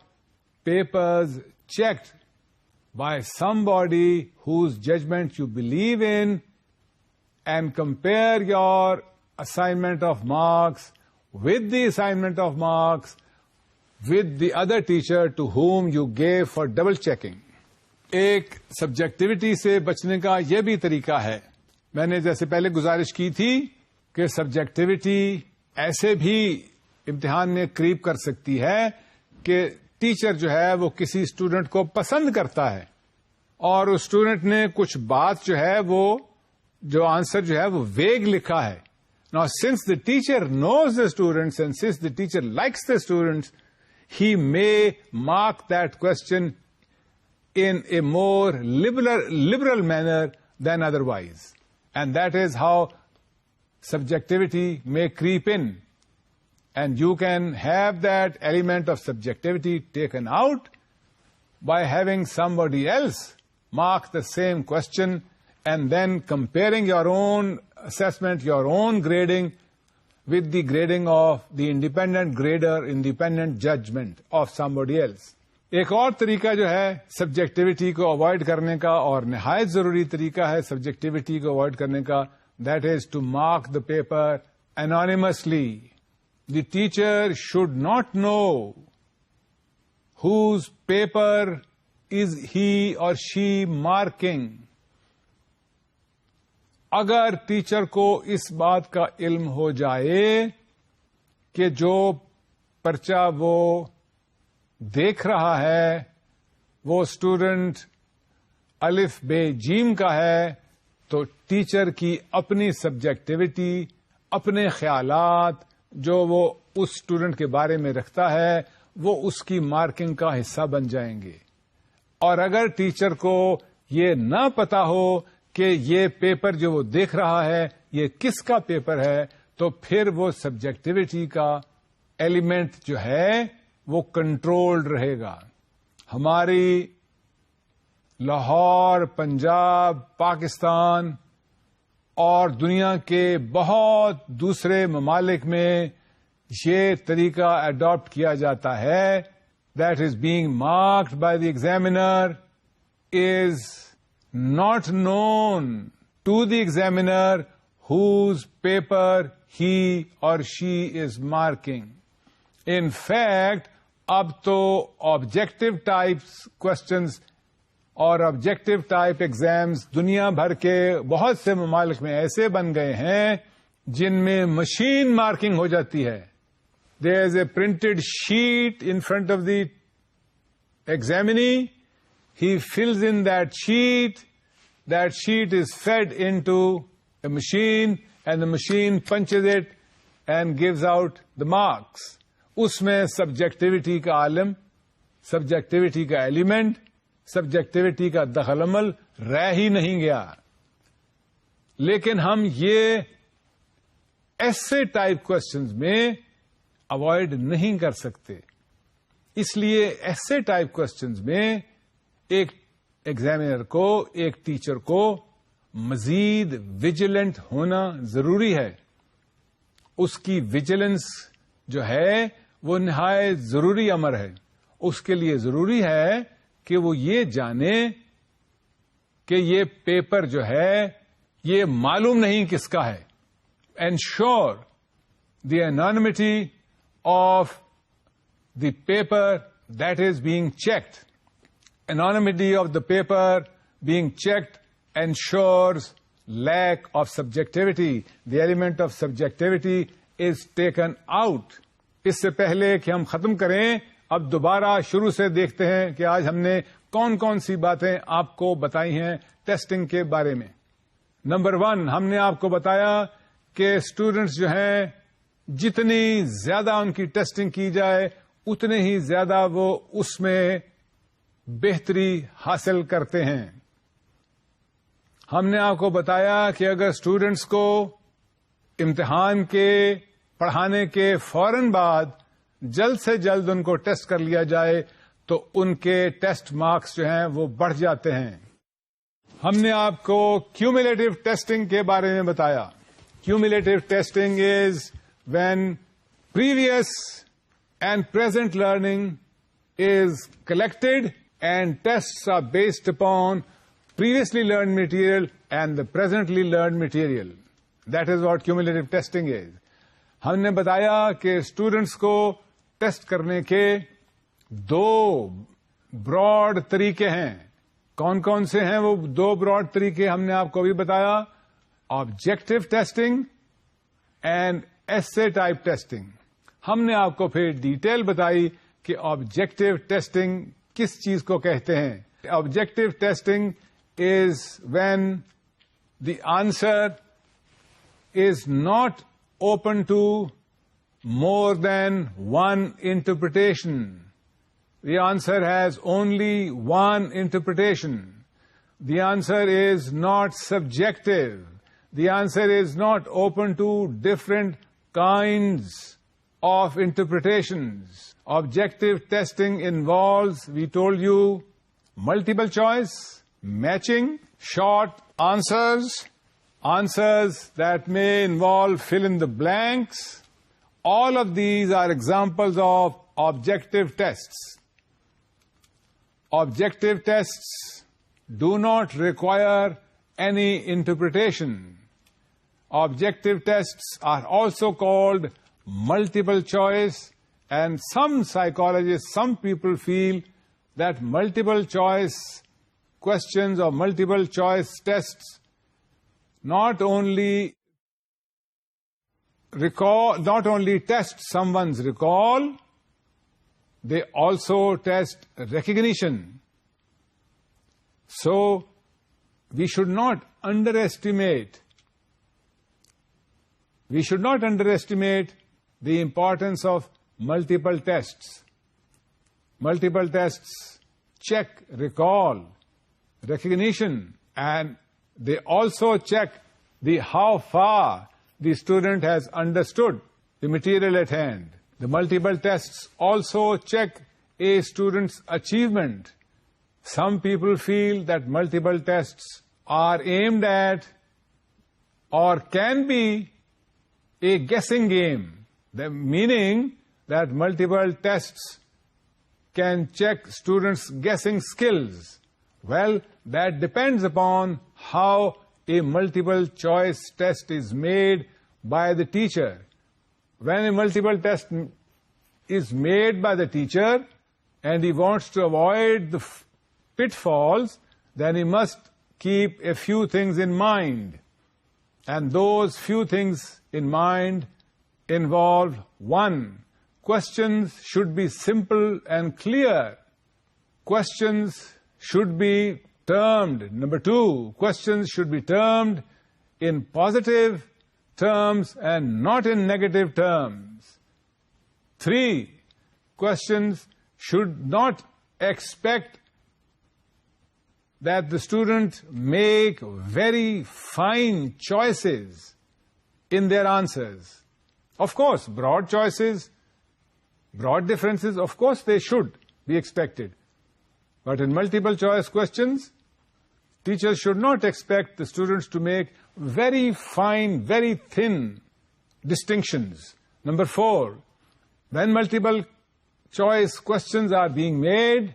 papers checked by somebody whose judgment you believe in, and compare your assignment of marks with the assignment of marks with the other teacher to whom you gave for double checking. ایک subjectivity سے بچنے کا یہ بھی طریقہ ہے. میں نے جیسے پہلے گزارش کی تھی کہ سبجیکٹیوٹی ایسے بھی امتحان میں کریپ کر سکتی ہے کہ ٹیچر جو ہے وہ کسی اسٹوڈنٹ کو پسند کرتا ہے اور اس اسٹوڈنٹ نے کچھ بات جو ہے وہ جو آنسر جو ہے وہ ویگ لکھا ہے. Now, since the teacher knows the students and since the teacher likes the students, he may mark that question in a more liberal manner than otherwise. And that is how subjectivity may creep in. And you can have that element of subjectivity taken out by having somebody else mark the same question and then comparing your own assessment, your own grading with the grading of the independent grader, independent judgment of somebody else. ایک اور طریقہ جو ہے subjectivity کو avoid کرنے کا اور نہایت ضروری طریقہ ہے سبجیکٹیوٹی کو اوائڈ کرنے کا, that is to mark the paper anonymously. The teacher should not know whose paper is he or she marking. اگر ٹیچر کو اس بات کا علم ہو جائے کہ جو پرچہ وہ دیکھ رہا ہے وہ اسٹوڈنٹ الف بے جیم کا ہے, تو ٹیچر کی اپنی سبجیکٹیوٹی, اپنے خیالات جو وہ اس اسٹوڈنٹ کے بارے میں رکھتا ہے وہ اس کی مارکنگ کا حصہ بن جائیں گے. اور اگر ٹیچر کو یہ نہ پتا ہو کہ یہ پیپر جو وہ دیکھ رہا ہے یہ کس کا پیپر ہے, تو پھر وہ سبجیکٹیوٹی کا ایلیمنٹ جو ہے وہ کنٹرولڈ رہے گا. ہماری لاہور, پنجاب, پاکستان اور دنیا کے بہت دوسرے ممالک میں یہ طریقہ اڈاپٹ کیا جاتا ہے. That is being marked by the examiner is not known to the examiner whose paper he or she is marking. In fact, اب تو آبجیکٹو ٹائپ questions اور آبجیکٹو ٹائپ ایگزامز دنیا بھر کے بہت سے ممالک میں ایسے بن گئے ہیں جن میں مشین مارکنگ ہو جاتی ہے. There is a printed sheet in front of the examinee. He fills in that sheet. That sheet is fed into a machine and the machine punches it and gives out the marks. اس میں subjectivity کا عالم، subjectivity کا element, subjectivity کا دخل عمل رہ ہی نہیں گیا. لیکن ہم یہ ایسے ٹائپ کوشچنز میں اوائڈ نہیں کر سکتے. اس لیے ایسے ٹائپ کوشچنز میں ایک ایگزامینر کو، ایک ٹیچر کو مزید ویجیلنٹ ہونا ضروری ہے. اس کی ویجیلنس جو ہے وہ نہایت ضروری امر ہے. اس کے لیے ضروری ہے کہ وہ یہ جانے کہ یہ پیپر جو ہے یہ معلوم نہیں کس کا ہے. Ensure the anonymity of the paper that is being checked. Anonymity of the paper being checked ensures lack of subjectivity. The element of subjectivity is taken out. اس سے پہلے کہ ہم ختم کریں، اب دوبارہ شروع سے دیکھتے ہیں کہ آج ہم نے کون کون سی باتیں آپ کو بتائی ہیں ٹیسٹنگ کے بارے میں. نمبر 1، ہم نے آپ کو بتایا کہ اسٹوڈینٹس جو ہیں جتنی زیادہ ان کی ٹیسٹنگ کی جائے اتنے ہی زیادہ وہ اس میں بہتری حاصل کرتے ہیں. ہم نے آپ کو بتایا کہ اگر اسٹوڈینٹس کو امتحان کے پڑھانے کے فوراً بعد جلد سے جلد ان کو ٹیسٹ کر لیا جائے تو ان کے ٹیسٹ مارکس جو ہیں وہ بڑھ جاتے ہیں. ہم نے آپ کو کیومولیٹو ٹیسٹنگ کے بارے میں بتایا. Cumulative testing is when previous and present learning is collected and tests are based upon previously learned material and the presently learned material. That is what cumulative testing is. ہم نے بتایا کہ students کو test کرنے کے 2 Broad طریقے ہیں. کون کون سے ہیں وہ 2 براڈ طریقے؟ ہم نے آپ کو بھی بتایا. آبجیکٹو ٹیسٹنگ اینڈ ایسے ٹائپ ٹیسٹنگ. ہم نے آپ کو پھر ڈیٹیل بتائی کہ آبجیکٹو ٹیسٹنگ کس چیز کو کہتے ہیں. Objective testing is when the answer is not open to more than one interpretation. The answer has only one interpretation. The answer is not subjective. The answer is not open to different kinds of interpretations. Objective testing involves, we told you, multiple choice, matching, short answers, answers that may involve fill in the blanks. All of these are examples of objective tests. Objective tests do not require any interpretation. Objective tests are also called multiple choice, and some psychologists, some people feel that multiple choice questions or multiple choice tests not only test someone's recall, they also test recognition. So we should not underestimate the importance of multiple tests. Multiple tests check recall, recognition, and they also check how far the student has understood the material at hand. The multiple tests also check a student's achievement. Some people feel that multiple tests are aimed at or can be a guessing game, the meaning that multiple tests can check students' guessing skills. Well, that depends upon how a multiple choice test is made by the teacher. When a multiple test is made by the teacher and he wants to avoid the pitfalls, then he must keep a few things in mind. And those few things in mind involve: 1, questions should be simple and clear. Questions should be termed. Number 2, questions should be termed in positive terms and not in negative terms. 3, questions should not expect that the student make very fine choices in their answers. Of course, broad choices, broad differences, of course they should be expected. But in multiple choice questions, teachers should not expect the students to make very fine, very thin distinctions. Number 4, when multiple choice questions are being made,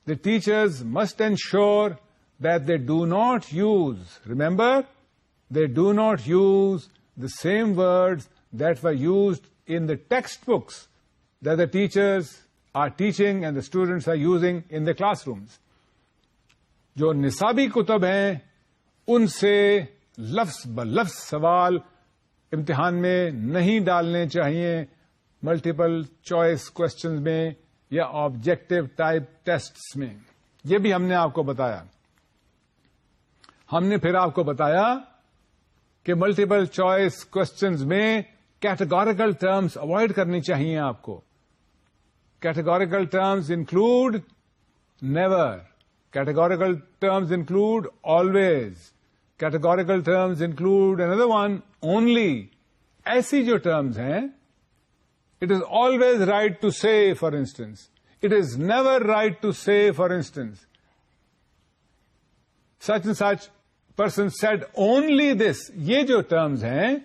the teachers must ensure that they do not use, remember, they do not use the same words that were used in the textbooks that the teachers are teaching and the students are using in the classrooms. جو نصابی کتب ہیں ان سے لفظ بلفظ سوال امتحان میں نہیں ڈالنے چاہیے ملٹیپل چوائس کوشچنز میں یا آبجیکٹو ٹائپ ٹیسٹس میں. یہ بھی ہم نے آپ کو بتایا. ہم نے پھر آپ کو بتایا کہ ملٹیپل چوائس کوشچنز میں کیٹیگوریکل ٹرمز اوائڈ کرنی چاہیے آپ کو. Categorical terms include never, categorical terms include always, categorical terms include another one, only. ایسی جو terms ہیں, it is always right to say, for instance. It is never right to say, for instance, such and such person said only this. یہ جو terms ہیں,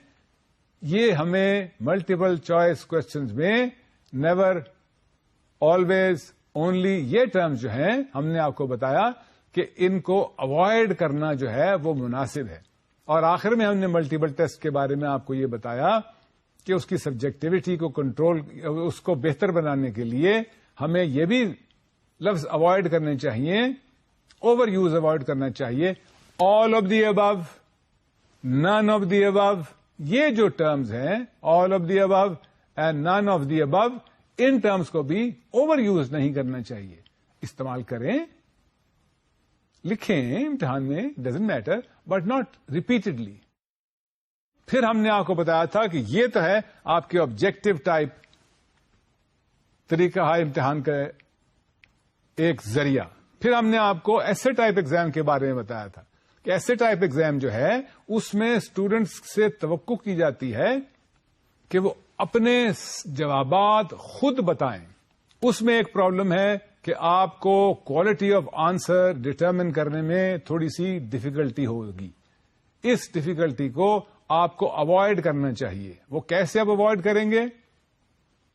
یہ ہمیں multiple choice questions میں never, always, only یہ terms جو ہیں ہم نے آپ کو بتایا کہ ان کو اوائڈ کرنا جو ہے وہ مناسب ہے. اور آخر میں ہم نے ملٹیپل ٹیسٹ کے بارے میں آپ کو یہ بتایا کہ اس کی سبجیکٹیوٹی کو کنٹرول, اس کو بہتر بنانے کے لیے ہمیں یہ بھی لفظ اوائڈ کرنے چاہیے, اوور یوز اوائڈ کرنا چاہیے. آل of the above, none of the ابو, یہ جو ٹرمز ہیں all of the above and none of the above, ان ٹرمز کو بھی اوور یوز نہیں کرنا چاہیے. استعمال کریں, لکھیں امتحان میں, doesn't matter, but not repeatedly. پھر ہم نے آپ کو بتایا تھا کہ یہ تو ہے آپ کے آبجیکٹو ٹائپ طریقہ ہے امتحان کا ایک ذریعہ. پھر ہم نے آپ کو ایسے ٹائپ ایگزام کے بارے میں بتایا تھا کہ ایسے ٹائپ ایگزام جو ہے اس میں اسٹوڈینٹس سے توقع کی جاتی ہے کہ وہ اپنے جوابات خود بتائیں. اس میں ایک پرابلم ہے کہ آپ کو کوالٹی آف آنسر ڈٹرمن کرنے میں تھوڑی سی ڈفیکلٹی ہوگی. اس ڈفیکلٹی کو آپ کو اوائڈ کرنا چاہیے. وہ کیسے آپ اوائڈ کریں گے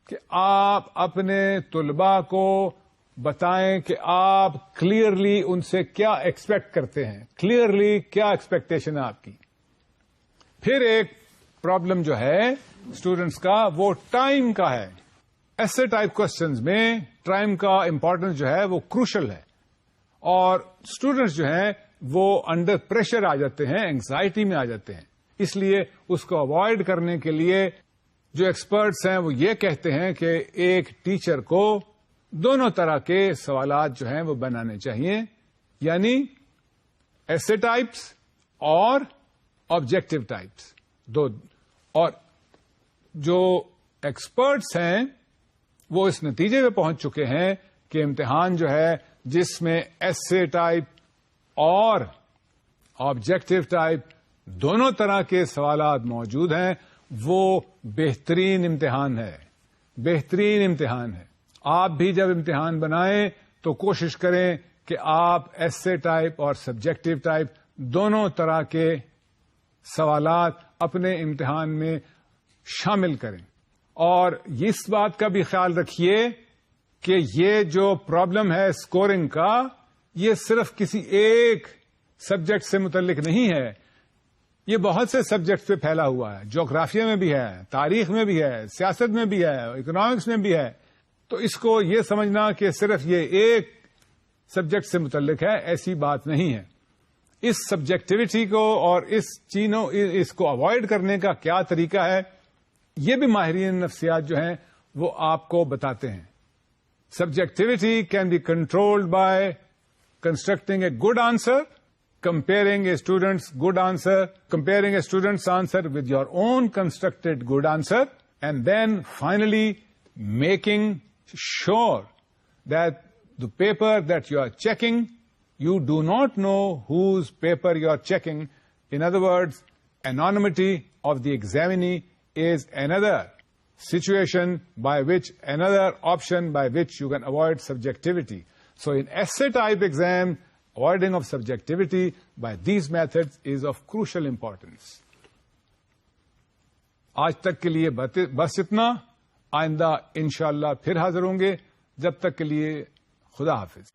کہ آپ اپنے طلباء کو بتائیں کہ آپ کلیئرلی ان سے کیا ایکسپیکٹ کرتے ہیں, کلیئرلی کیا ایکسپیکٹیشن ہے آپ کی. پھر ایک پرابلم جو ہے اسٹوڈینٹس کا وہ ٹائم کا ہے. ایسے ٹائپ کوشچنز میں ٹائم کا امپورٹنس جو ہے وہ کروشل ہے, اور اسٹوڈینٹس جو ہیں وہ انڈر پریشر آ جاتے ہیں, اینگزائٹی میں آ جاتے ہیں. اس لیے اس کو اوائڈ کرنے کے لیے جو ایکسپرٹس ہیں وہ یہ کہتے ہیں کہ ایک ٹیچر کو دونوں طرح کے سوالات جو ہیں وہ بنانے چاہیے, یعنی ایسے ٹائپس اور آبجیکٹو ٹائپس دو. اور جو ایکسپرٹس ہیں وہ اس نتیجے پہ پہنچ چکے ہیں کہ امتحان جو ہے جس میں ایسے ٹائپ اور آبجیکٹو ٹائپ دونوں طرح کے سوالات موجود ہیں وہ بہترین امتحان ہے, بہترین امتحان ہے. آپ بھی جب امتحان بنائیں تو کوشش کریں کہ آپ ایسے ٹائپ اور سبجیکٹو ٹائپ دونوں طرح کے سوالات اپنے امتحان میں شامل کریں. اور اس بات کا بھی خیال رکھیے کہ یہ جو پرابلم ہے اسکورنگ کا، یہ صرف کسی ایک سبجیکٹ سے متعلق نہیں ہے. یہ بہت سے سبجیکٹ پہ پھیلا ہوا ہے. جغرافیہ میں بھی ہے، تاریخ میں بھی ہے، سیاست میں بھی ہے، اکنامکس میں بھی ہے. تو اس کو یہ سمجھنا کہ صرف یہ ایک سبجیکٹ سے متعلق ہے، ایسی بات نہیں ہے. اس سبجیکٹیوٹی کو اور اس کو اوائڈ کرنے کا کیا طریقہ ہے، یہ بھی ماہرین نفسیات جو ہیں وہ آپ کو بتاتے ہیں. Subjectivity can be controlled by constructing a good answer, comparing a student's answer with your own constructed good answer, and then finally making sure that the paper that you are checking, you do not know whose paper you are checking. In other words, anonymity of the examinee is another situation another option by which you can avoid subjectivity. So in essay type exam, avoiding of subjectivity by these methods is of crucial importance. آج تک کے لیے بس اتنا. آئندہ انشاءاللہ پھر حاضر ہوں گے. جب تک کے لیے خدا حافظ.